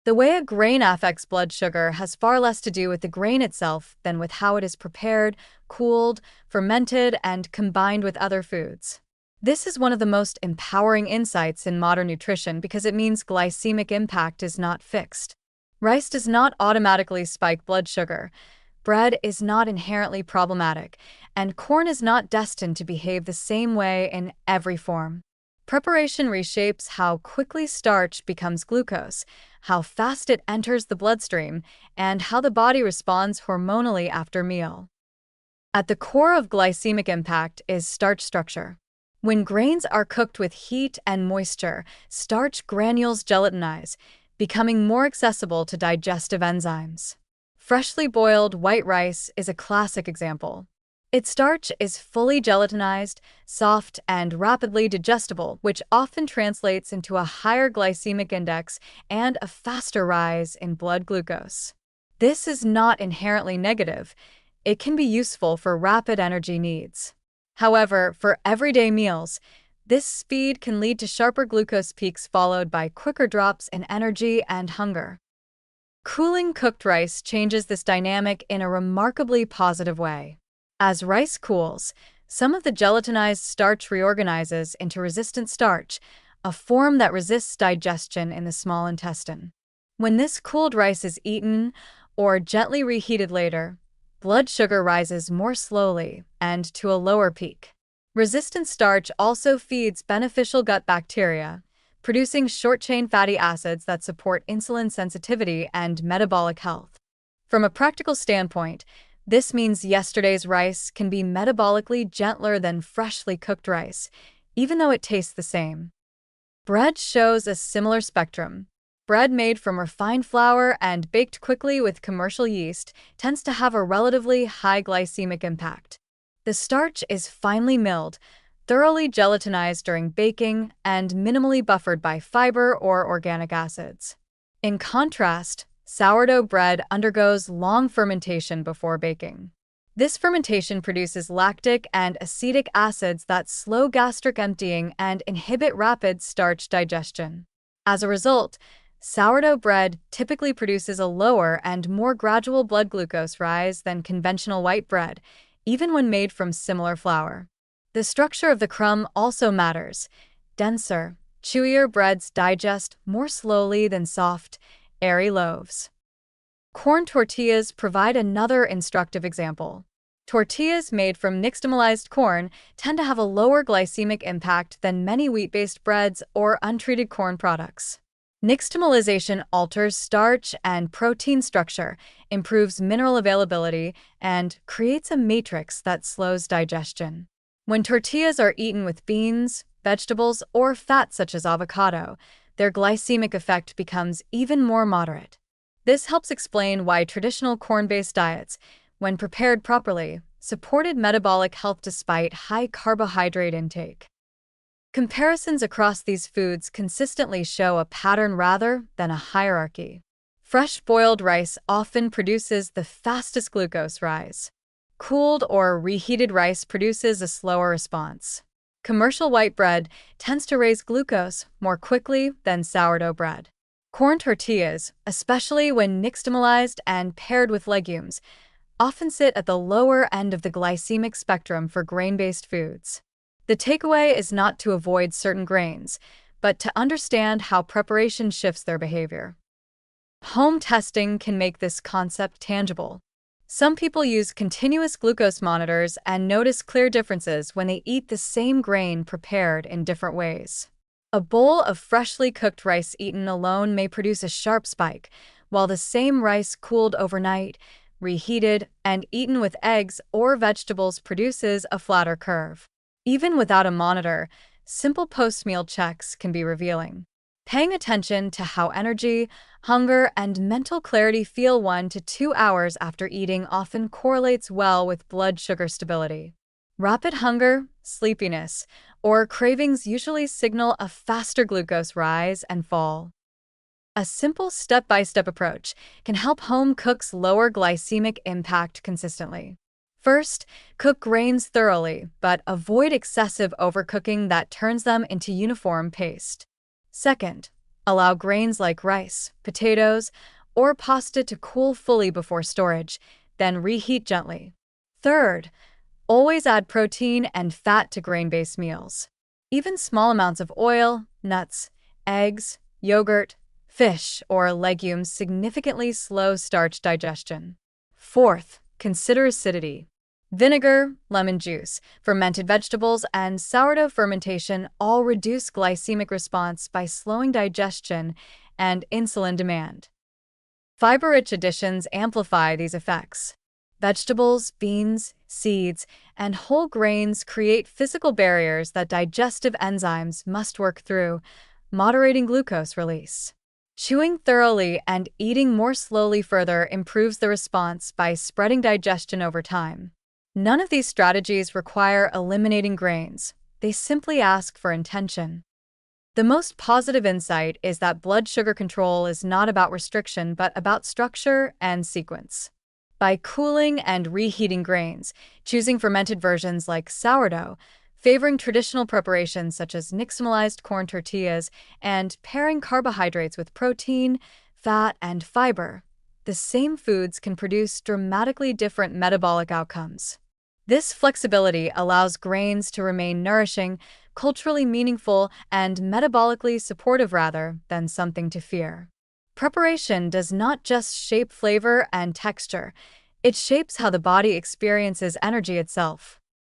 The way a grain affects blood sugar has far less to do with the grain itself than with how it is prepared, cooled, fermented, and combined with other foods. This is one of the most empowering insights in modern nutrition because it means glycemic impact is not fixed. Rice does not automatically spike blood sugar, bread is not inherently problematic, and corn is not destined to behave the same way in every form. Preparation reshapes how quickly starch becomes glucose, how fast it enters the bloodstream, and how the body responds hormonally after meal. At the core of glycemic impact is starch structure. When grains are cooked with heat and moisture, starch granules gelatinize, becoming more accessible to digestive enzymes. Freshly boiled white rice is a classic example. Its starch is fully gelatinized, soft, and rapidly digestible, which often translates into a higher glycemic index and a faster rise in blood glucose. This is not inherently negative. It can be useful for rapid energy needs. However, for everyday meals, this speed can lead to sharper glucose peaks followed by quicker drops in energy and hunger. Cooling cooked rice changes this dynamic in a remarkably positive way. As rice cools, some of the gelatinized starch reorganizes into resistant starch, a form that resists digestion in the small intestine. When this cooled rice is eaten or gently reheated later, blood sugar rises more slowly and to a lower peak. Resistant starch also feeds beneficial gut bacteria, producing short-chain fatty acids that support insulin sensitivity and metabolic health. From a practical standpoint, this means yesterday's rice can be metabolically gentler than freshly cooked rice, even though it tastes the same. Bread shows a similar spectrum. Bread made from refined flour and baked quickly with commercial yeast tends to have a relatively high glycemic impact. The starch is finely milled, thoroughly gelatinized during baking, and minimally buffered by fiber or organic acids. In contrast, sourdough bread undergoes long fermentation before baking. This fermentation produces lactic and acetic acids that slow gastric emptying and inhibit rapid starch digestion. As a result, sourdough bread typically produces a lower and more gradual blood glucose rise than conventional white bread, even when made from similar flour. The structure of the crumb also matters. Denser, chewier breads digest more slowly than soft, airy loaves. Corn tortillas provide another instructive example. Tortillas made from nixtamalized corn tend to have a lower glycemic impact than many wheat-based breads or untreated corn products. Nixtamalization alters starch and protein structure, improves mineral availability, and creates a matrix that slows digestion. When tortillas are eaten with beans, vegetables, or fat such as avocado, their glycemic effect becomes even more moderate. This helps explain why traditional corn-based diets, when prepared properly, supported metabolic health despite high carbohydrate intake. Comparisons across these foods consistently show a pattern rather than a hierarchy. Fresh boiled rice often produces the fastest glucose rise. Cooled or reheated rice produces a slower response. Commercial white bread tends to raise glucose more quickly than sourdough bread. Corn tortillas, especially when nixtamalized and paired with legumes, often sit at the lower end of the glycemic spectrum for grain-based foods. The takeaway is not to avoid certain grains, but to understand how preparation shifts their behavior. Home testing can make this concept tangible. Some people use continuous glucose monitors and notice clear differences when they eat the same grain prepared in different ways. A bowl of freshly cooked rice eaten alone may produce a sharp spike, while the same rice cooled overnight, reheated, and eaten with eggs or vegetables produces a flatter curve. Even without a monitor, simple post-meal checks can be revealing. Paying attention to how energy, hunger, and mental clarity feel 1 to 2 hours after eating often correlates well with blood sugar stability. Rapid hunger, sleepiness, or cravings usually signal a faster glucose rise and fall. A simple step-by-step approach can help home cooks lower glycemic impact consistently. First, cook grains thoroughly, but avoid excessive overcooking that turns them into uniform paste. Second, Allow grains like rice, potatoes, or pasta to cool fully before storage, then reheat gently. Third, always add protein and fat to grain-based meals. Even small amounts of oil, nuts, eggs, yogurt, fish, or legumes significantly slow starch digestion. Fourth, consider acidity. Vinegar, lemon juice, fermented vegetables, and sourdough fermentation all reduce glycemic response by slowing digestion and insulin demand. Fiber-rich additions amplify these effects. Vegetables, beans, seeds, and whole grains create physical barriers that digestive enzymes must work through, moderating glucose release. Chewing thoroughly and eating more slowly further improves the response by spreading digestion over time. None of these strategies require eliminating grains. They simply ask for intention. The most positive insight is that blood sugar control is not about restriction but about structure and sequence. By cooling and reheating grains, choosing fermented versions like sourdough, favoring traditional preparations such as nixtamalized corn tortillas, and pairing carbohydrates with protein, fat, and fiber, the same foods can produce dramatically different metabolic outcomes. This flexibility allows grains to remain nourishing, culturally meaningful, and metabolically supportive rather than something to fear. Preparation does not just shape flavor and texture, it shapes how the body experiences energy itself.